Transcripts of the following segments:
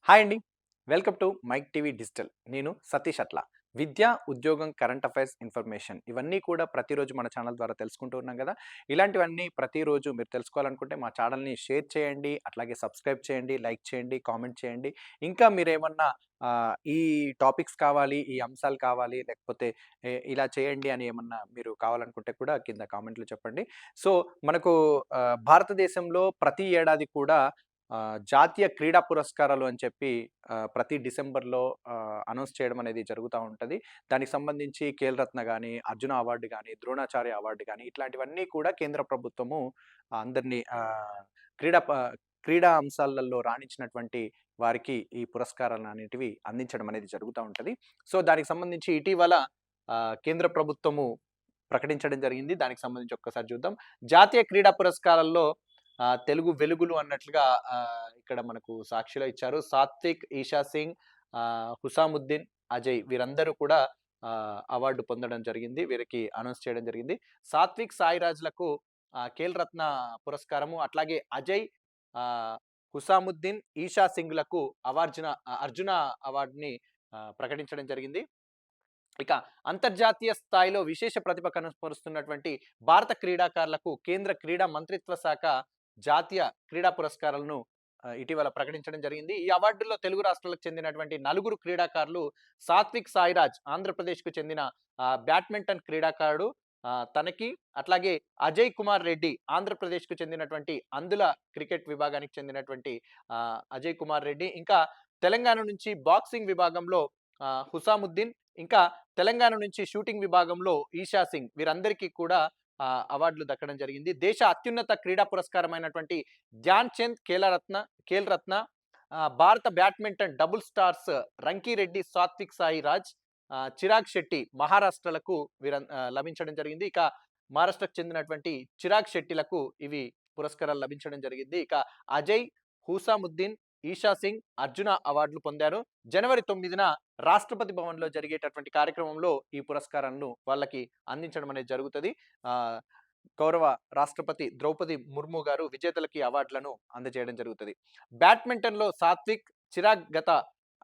Hi అండి. Welcome to Mic TV digital. నేను సతీష్ అట్ల. విద్య, ఉద్యోగం, కరెంట్ అఫైర్స్, ఇన్ఫర్మేషన్ ఇవన్నీ కూడా ప్రతిరోజు మన ఛానల్ ద్వారా తెలుసుకుంటూ ఉన్నాం గదా! ఇలాంటివన్నీ ప్రతిరోజు మీరు తెలుసుకోవాలనుకుంటే మా ఛానల్‌ని షేర్ చేయండి, అట్లాగే సబ్స్క్రైబ్ చేయండి, లైక్ చేయండి, కామెంట్ చేయండి. ఇంకా మీరేమన్నా ఈ టాపిక్స్ కావాలి, ఈ అంశాలు కావాలి, లేకపోతే ఇలా చేయండి అని ఏమన్నా మీరు కావాలనుకుంటే కూడా కింద కామెంట్‌లో చెప్పండి. సో, మనకు భారతదేశంలో ప్రతి ఏడాది కూడా జాతీయ క్రీడా పురస్కారాలు అని చెప్పి ప్రతి డిసెంబర్‌లో అనౌన్స్ చేయడం అనేది జరుగుతా ఉంటది. దానికి సంబంధించి ఖేల్ రత్న గాని, అర్జున అవార్డ్ గాని, ద్రోణాచార్య అవార్డ్ గాని ఇట్లాంటివన్నీ కూడా కేంద్ర ప్రభుత్వము అందరిని క్రీడా అంశాలలో రాణించినటువంటి వారికి ఈ పురస్కారాలనేటివి అందించడం అనేది జరుగుతా ఉంటది. సో, దానికి సంబంధించి ఇటీవల కేంద్ర ప్రభుత్వము ప్రకటించడం జరిగింది. దానికి సంబంధించి ఒక్కసారి చూద్దాం. జాతీయ క్రీడా పురస్కారాల్లో తెలుగు వెలుగులు అన్నట్లుగా ఇక్కడ మనకు సాక్షిలో ఇచ్చారు. సాత్విక్, ఈషా సింగ్, హుసాముద్దీన్, అజయ్ వీరందరూ కూడా అవార్డు పొందడం జరిగింది. వీరికి అనౌన్స్ చేయడం జరిగింది. సాత్విక్, సాయిరాజ్‌లకు ఖేల్ రత్న పురస్కారము, అట్లాగే అజయ్, ఆహ్, హుసాముద్దీన్, ఈషా సింగ్‌లకు అర్జున అవార్డ్‌ని ప్రకటించడం జరిగింది. ఇక అంతర్జాతీయ స్థాయిలో విశేష ప్రతిభ కనపరుస్తున్నటువంటి భారత క్రీడాకారులకు కేంద్ర క్రీడా మంత్రిత్వ శాఖ జాతీయ క్రీడా పురస్కారాలను ఇటీవల ప్రకటించడం జరిగింది. ఈ అవార్డుల్లో తెలుగు రాష్ట్రాలకు చెందినటువంటి నలుగురు క్రీడాకారులు సాత్విక్ సాయిరాజ్ ఆంధ్రప్రదేశ్‌కు చెందిన బ్యాడ్మింటన్ క్రీడాకారుడు తనకి, అట్లాగే అజయ్ కుమార్ రెడ్డి ఆంధ్రప్రదేశ్‌కు చెందినటువంటి అందుల క్రికెట్ విభాగానికి చెందినటువంటి అజయ్ కుమార్ రెడ్డి, ఇంకా తెలంగాణ నుంచి బాక్సింగ్ విభాగంలో హుసాముద్దీన్, ఇంకా తెలంగాణ నుంచి షూటింగ్ విభాగంలో ఈషా సింగ్ వీరందరికీ కూడా అవార్డులు దక్కడం జరిగింది. దేశ అత్యున్నత క్రీడా పురస్కారమైనటువంటి ధ్యాన్ చంద్ ఖేల్ రత్న, భారత badminton double stars Rankireddy, Satwik Sairaj, Chirag Shetty మహారాష్ట్రలకు లభించడం జరిగింది. ఇక మహారాష్ట్రకు చెందినటువంటి చిరాగ్ శెట్టిలకు ఇవి పురస్కారాలు లభించడం జరిగింది. ఇక అజయ్, హూసాముద్దీన్, ఈషా సింగ్ అర్జున అవార్డులు పొందారు. జనవరి 9న రాష్ట్రపతి భవన్‌లో జరిగేటటువంటి కార్యక్రమంలో ఈ పురస్కారాలను వాళ్ళకి అందించడం అనేది జరుగుతది. ఆహ్, గౌరవ రాష్ట్రపతి ద్రౌపది ముర్ము గారు విజేతలకి అవార్డులను అందజేయడం జరుగుతది. బ్యాడ్మింటన్‌లో సాత్విక్, చిరాగ్ గత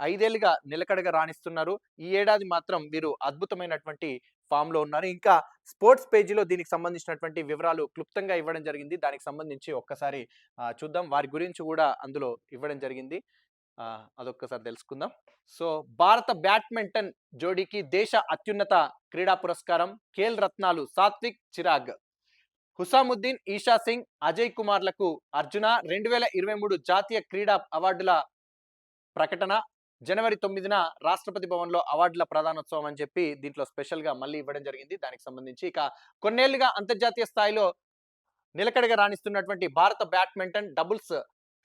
5 ఏళ్లుగా నిలకడగా రాణిస్తున్నారు. ఈ ఏడాది మాత్రం వీరు అద్భుతమైనటువంటి ఫామ్‌లో ఉన్నారు. ఇంకా స్పోర్ట్స్ పేజీలో దీనికి సంబంధించినటువంటి వివరాలు క్లుప్తంగా ఇవ్వడం జరిగింది. దానికి సంబంధించి ఒక్కసారి చూద్దాం. వారి గురించి గూడా అందులో ఇవ్వడం జరిగింది. అదొక్కసారి తెలుసుకుందాం. సో, భారత బ్యాడ్మింటన్ జోడీకి దేశ అత్యున్నత క్రీడా పురస్కారం ఖేల్ రత్నాలు సాత్విక్, చిరాగ్. హుసాముద్దీన్, ఈషా సింగ్, అజయ్ కుమార్‌లకు అర్జున 2023 జాతీయ క్రీడా అవార్డుల ప్రకటన జనవరి 9న రాష్ట్రపతి భవన్‌లో అవార్డుల ప్రదానోత్సవం అని చెప్పి దీంట్లో స్పెషల్‌గా మళ్ళీ ఇవ్వడం జరిగింది. దానికి సంబంధించి ఇక కొన్నేళ్లుగా అంతర్జాతీయ స్థాయిలో నిలకడగా రాణిస్తున్నటువంటి భారత badminton doubles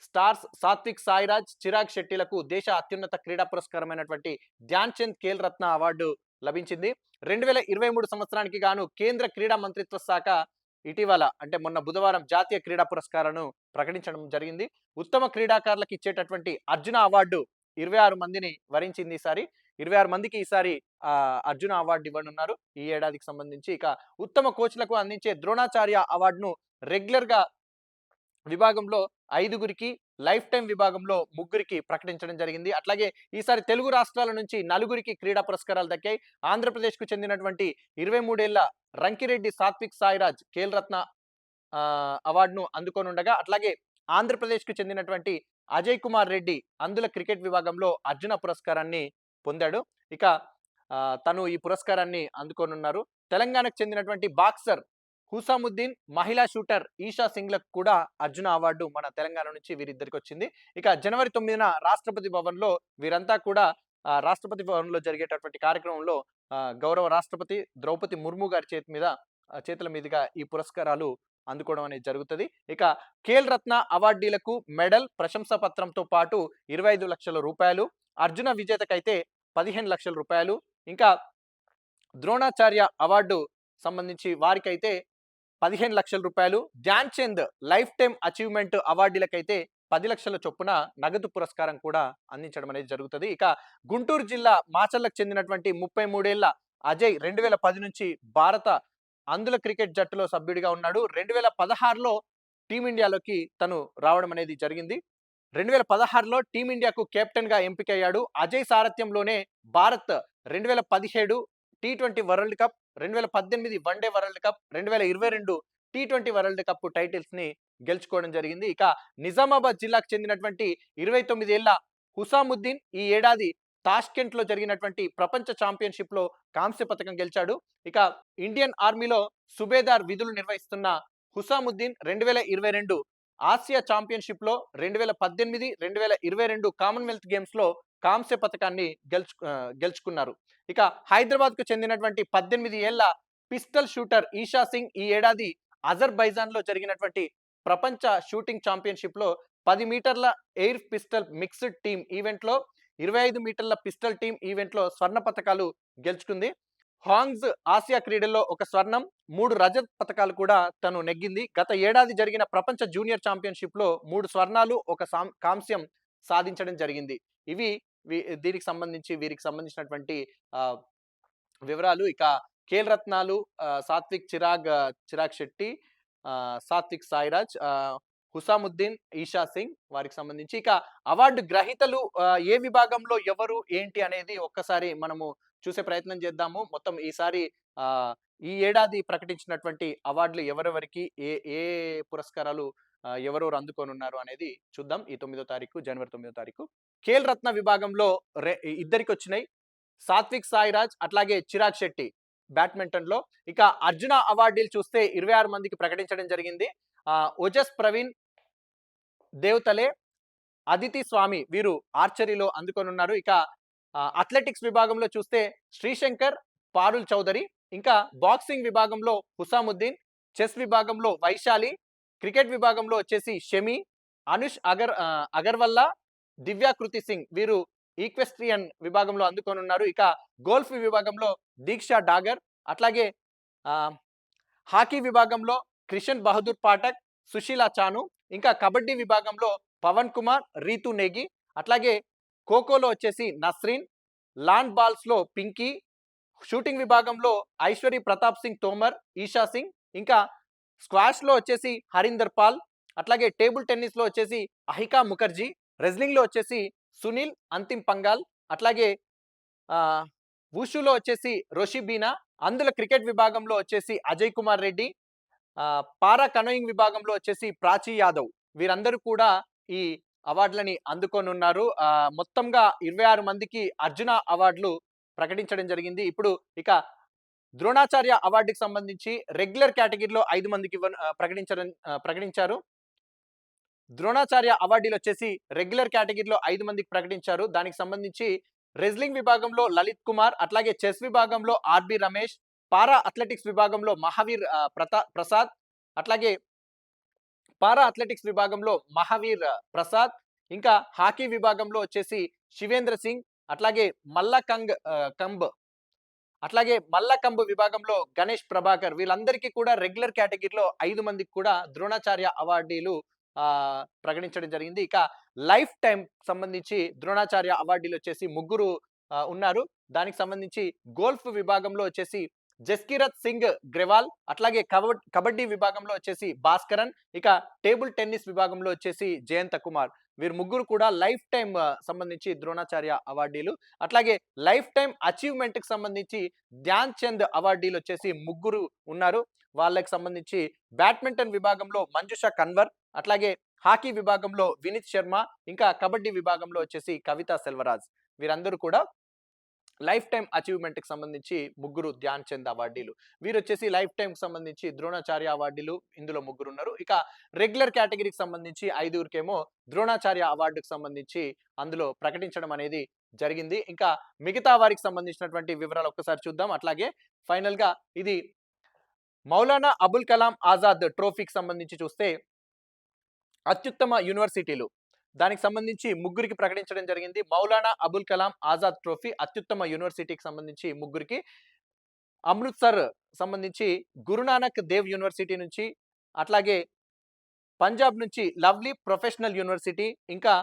stars Satwik Sairaj, Chirag శెట్టిలకు దేశ అత్యున్నత క్రీడా పురస్కారమైనటువంటి ధ్యాన్ చంద్ ఖేల్ రత్న అవార్డు లభించింది. 2023 సంవత్సరానికి గాను కేంద్ర క్రీడా మంత్రిత్వ శాఖ ఇటీవల అంటే మొన్న బుధవారం జాతీయ క్రీడా పురస్కారాలను ప్రకటించడం జరిగింది. ఉత్తమ క్రీడాకారులకు ఇచ్చేటటువంటి అర్జున అవార్డు 26 మందిని వరించింది ఈసారి. 26 మందికి ఈసారి అర్జున అవార్డు ఇవ్వనున్నారు ఈ ఏడాదికి సంబంధించి. ఇక ఉత్తమ కోచ్‌లకు అందించే ద్రోణాచార్య అవార్డును రెగ్యులర్‌గా విభాగంలో 5గురికి, లైఫ్ టైమ్ విభాగంలో 3గురికి ప్రకటించడం జరిగింది. అట్లాగే ఈసారి తెలుగు రాష్ట్రాల నుంచి నలుగురికి క్రీడా పురస్కారాలు దక్కాయి. ఆంధ్రప్రదేశ్‌కు చెందినటువంటి 23 ఏళ్ల రంకిరెడ్డి సాత్విక్ సాయిరాజ్ ఖేల్ రత్న అవార్డును అందుకోనుండగా, అట్లాగే ఆంధ్రప్రదేశ్‌కు చెందినటువంటి అజయ్ కుమార్ రెడ్డి అందుల క్రికెట్ విభాగంలో అర్జున పురస్కారాన్ని పొందాడు. ఇక తను ఈ పురస్కారాన్ని అందుకోనున్నారు. తెలంగాణకు చెందినటువంటి బాక్సర్ హుసాముద్దీన్, మహిళా షూటర్ ఈషా సింగ్‌లకు కూడా అర్జున అవార్డు మన తెలంగాణ నుంచి వీరిద్దరికి వచ్చింది. ఇక జనవరి 9న రాష్ట్రపతి భవన్‌లో వీరంతా కూడా రాష్ట్రపతి భవన్‌లో జరిగేటటువంటి కార్యక్రమంలో గౌరవ రాష్ట్రపతి ద్రౌపది ముర్ము గారి చేతుల మీదుగా ఈ పురస్కారాలు అందుకోవడం అనేది జరుగుతది. ఇక ఖేల్ రత్న అవార్డీలకు మెడల్, ప్రశంసా పత్రంతో పాటు 25 లక్షల రూపాయలు, అర్జున విజేతకైతే 15 లక్షల రూపాయలు, ఇంకా ద్రోణాచార్య అవార్డు సంబంధించి వారికైతే 15 లక్షల రూపాయలు, Dhyan Chand lifetime achievement అవార్డులకైతే 10 లక్షల చొప్పున నగదు పురస్కారం కూడా అందించడం అనేది జరుగుతది. ఇక గుంటూరు జిల్లా మాచర్లకు చెందినటువంటి 33 ఏళ్ల అజయ్ 2010 నుంచి భారత అందుల క్రికెట్ జట్టులో సభ్యుడిగా ఉన్నాడు. 2016లో టీమిండియాలోకి తను రావడం అనేది జరిగింది. 2016లో టీమిండియాకు కెప్టెన్‌గా ఎంపికయ్యాడు. అజయ్ సారథ్యంలోనే భారత్ 2017 టీ20 world cup, 2018 one day world cup, 2022 టీ20 వరల్డ్ కప్ టైటిల్స్‌ని గెలుచుకోవడం జరిగింది. ఇక నిజామాబాద్ జిల్లాకు చెందినటువంటి 29 ఏళ్ల హుసాముద్దీన్ ఈ ఏడాది తాష్కెంట్‌లో జరిగినటువంటి ప్రపంచ ఛాంపియన్‌షిప్‌లో కాంస్య పతకం గెలిచాడు. ఇక ఇండియన్ ఆర్మీలో సుబేదార్ విధులు నిర్వహిస్తున్న హుసాముద్దీన్ 2022 ఆసియా ఛాంపియన్‌షిప్‌లో 2018, 2022 కామన్‌వెల్త్ గేమ్స్‌లో కాంస్య పతకాన్ని గెలుచుకున్నారు. ఇక హైదరాబాద్‌కు చెందినటువంటి 18 ఏళ్ల పిస్టల్ షూటర్ ఈషా సింగ్ ఈ ఏడాది అజర్బైజాన్‌లో జరిగినటువంటి ప్రపంచ షూటింగ్ ఛాంపియన్‌షిప్‌లో 10 మీటర్ల ఎయిర్ పిస్టల్ మిక్స్డ్ టీమ్ ఈవెంట్‌లో, 25 మీటర్ల పిస్టల్ టీమ్ ఈవెంట్‌లో స్వర్ణ పతకాలు గెలుచుకుంది. హాంగ్స్ ఆసియా క్రీడల్లో ఒక స్వర్ణం, 3 రజత పతకాలు కూడా తను నెగ్గింది. గత ఏడాది జరిగిన ప్రపంచ జూనియర్ ఛాంపియన్‌షిప్‌లో 3 స్వర్ణాలు, ఒక కాంస్యం సాధించడం జరిగింది. ఇవి దీనికి సంబంధించి వీరికి సంబంధించినటువంటి ఆహ్, వివరాలు. ఇక ఖేల్ రత్నాలు చిరాగ్ శెట్టి, సాత్విక్ సాయిరాజ్, హుసాముద్దీన్, ఈషా సింగ్ వారికి సంబంధించి. ఇక అవార్డు గ్రహీతలు ఏ విభాగంలో ఎవరు ఏంటి అనేది ఒక్కసారి మనము చూసే ప్రయత్నం చేద్దాము. మొత్తం ఈసారి ఈ ఏడాది ప్రకటించినటువంటి అవార్డులు ఎవరెవరికి ఏ ఏ పురస్కారాలు ఎవరెవరు అందుకోనున్నారు అనేది చూద్దాం. ఈ 9వ తారీఖు, జనవరి 9వ తారీఖు. ఖేల్ రత్న విభాగంలో ఇద్దరికి వచ్చినాయి. సాత్విక్ సాయిరాజ్ అట్లాగే చిరాగ్ శెట్టి బ్యాడ్మింటన్ లో. ఇక అర్జున అవార్డులు చూస్తే 26 మందికి ప్రకటించడం జరిగింది. ఓజస్ ప్రవీణ్ దేవతలే, అదితి స్వామి వీరు ఆర్చరీలో అందుకొనున్నారు. ఇక అథ్లెటిక్స్ విభాగంలో చూస్తే శ్రీశంకర్, పారుల్ చౌదరి, ఇంకా బాక్సింగ్ విభాగంలో హుసాముద్దీన్, చెస్ విభాగంలో వైశాలి, క్రికెట్ విభాగంలో వచ్చేసి షమి, అనుష్ అగర్వల్లా, దివ్యాకృతి సింగ్ వీరు ఈక్వెస్ట్రియన్ విభాగంలో అందుకోనున్నారు. ఇక గోల్ఫ్ విభాగంలో దీక్షా డాగర్, అట్లాగే హాకీ విభాగంలో క్రిషన్ బహదూర్ పాఠక్, సుశీలా చాను, ఇంకా కబడ్డీ విభాగంలో పవన్ కుమార్, రీతు నేగి, అట్లాగే ఖోఖోలో వచ్చేసి నస్రీన్, లాన్ బాల్స్ లో పింకీ, షూటింగ్ విభాగంలో ఐశ్వరి ప్రతాప్ సింగ్ తోమర్, ఈషా సింగ్, ఇంకా స్క్వాష్ లో వచ్చేసి హరీందర్ పాల్, అట్లాగే టేబుల్ టెన్నిస్ లో వచ్చేసి అహికా ముఖర్జీ, రెజ్లింగ్ లో వచ్చేసి సునీల్ అంతిమ్ పంగాల్, అట్లాగే వుషులో వచ్చేసి రోషిబీనా, అందులో క్రికెట్ విభాగంలో వచ్చేసి అజయ్ కుమార్ రెడ్డి, పారా కనోయింగ్ విభాగంలో వచ్చేసి ప్రాచీ యాదవ్ వీరందరూ కూడా ఈ అవార్డులని అందుకోనున్నారు. మొత్తంగా 26 మందికి అర్జున అవార్డులు ప్రకటించడం జరిగింది. ఇప్పుడు ఇక ద్రోణాచార్య అవార్డుకి సంబంధించి రెగ్యులర్ కేటగిరీలో 5 మందికి ప్రకటించారు. ద్రోణాచార్య అవార్డులు వచ్చేసి రెగ్యులర్ కేటగిరీలో 5 మందికి ప్రకటించారు. దానికి సంబంధించి రెజ్లింగ్ విభాగంలో లలిత్ కుమార్, అట్లాగే చెస్ విభాగంలో ఆర్బి రమేష్, పారా అథ్లెటిక్స్ విభాగంలో మహావీర్ ప్రసాద్, అట్లాగే పారా అథ్లెటిక్స్ విభాగంలో మహావీర్ ప్రసాద్, ఇంకా హాకీ విభాగంలో వచ్చేసి శివేంద్ర సింగ్, అట్లాగే మల్లకంబ్ విభాగంలో గణేష్ ప్రభాకర్ వీళ్ళందరికీ కూడా రెగ్యులర్ కేటగిరీలో 5 మందికి కూడా ద్రోణాచార్య అవార్డులు ప్రకటించడం జరిగింది. ఇక లైఫ్ టైం సంబంధించి ద్రోణాచార్య అవార్డులు వచ్చేసి 3 ఉన్నారు. దానికి సంబంధించి గోల్ఫ్ విభాగంలో వచ్చేసి జస్కిరత్ సింగ్ గ్రెవాల్, అట్లాగే కబడ్డీ విభాగంలో వచ్చేసి భాస్కరన్, ఇక టేబుల్ టెన్నిస్ విభాగంలో వచ్చేసి జయంత కుమార్ వీరు 3 కూడా లైఫ్ టైం సంబంధించి ద్రోణాచార్య అవార్డులు. అట్లాగే లైఫ్ టైం అచీవ్మెంట్ కి సంబంధించి ధ్యాన్ చంద్ అవార్డులు వచ్చేసి 3 ఉన్నారు. వాళ్ళకి సంబంధించి బ్యాడ్మింటన్ విభాగంలో మంజుష కన్వర్, అట్లాగే హాకీ విభాగంలో వినీత్ శర్మ, ఇంకా కబడ్డీ విభాగంలో వచ్చేసి కవిత సెల్వరాజ్ వీరందరూ కూడా లైఫ్ టైం అచీవ్మెంట్ కి సంబంధించి 3 ధ్యాన్ చంద్ అవార్డులు. వీరు వచ్చేసి లైఫ్ టైం కి సంబంధించి ద్రోణాచార్య అవార్డులు ఇందులో 3 ఉన్నారు. ఇక రెగ్యులర్ కేటగిరీకి సంబంధించి 5 ద్రోణాచార్య అవార్డుకి సంబంధించి అందులో ప్రకటించడం అనేది జరిగింది. ఇంకా మిగతా వారికి సంబంధించినటువంటి వివరాలు ఒక్కసారి చూద్దాం. అట్లాగే ఫైనల్ గా ఇది మౌలానా అబుల్ కలాం ఆజాద్ ట్రోఫీకి సంబంధించి చూస్తే అత్యుత్తమ యూనివర్సిటీలు దానికి సంబంధించి 3కి ప్రకటించడం జరిగింది. మౌలానా అబుల్ కలాం ఆజాద్ ట్రోఫీ అత్యుత్తమ యూనివర్సిటీకి సంబంధించి 3కి, అమృత్సర్ సంబంధించి గురునానక్ దేవ్ యూనివర్సిటీ నుంచి, అట్లాగే పంజాబ్ నుంచి లవ్లీ ప్రొఫెషనల్ యూనివర్సిటీ, ఇంకా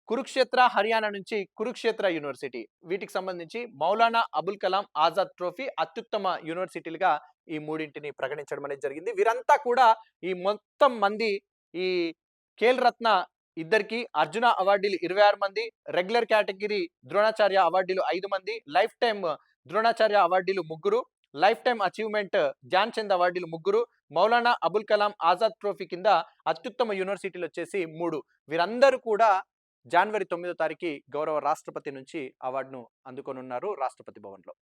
కురుక్షేత్ర హర్యానా నుంచి కురుక్షేత్ర యూనివర్సిటీ వీటికి సంబంధించి మౌలానా అబుల్ కలాం ఆజాద్ ట్రోఫీ అత్యుత్తమ యూనివర్సిటీలుగా ఈ 3ని ప్రకటించడం అనేది జరిగింది. వీరంతా కూడా ఈ మొత్తం మంది ఈ ఖేల్ రత్న ఇద్దరికి, అర్జున అవార్డులు 26 మంది, రెగ్యులర్ కేటగిరీ ద్రోణాచార్య అవార్డులు 5 మంది, లైఫ్ టైమ్ ద్రోణాచార్య అవార్డులు 3, life time achievement Dhyan Chand అవార్డులు 3, మౌలానా అబుల్ కలాం ఆజాద్ ట్రోఫీ కింద అత్యుత్తమ యూనివర్సిటీలు వచ్చేసి 3. వీరందరూ కూడా జనవరి 9వ తారీఖు గౌరవ రాష్ట్రపతి నుంచి అవార్డును అందుకొనున్నారు రాష్ట్రపతి భవన్లో.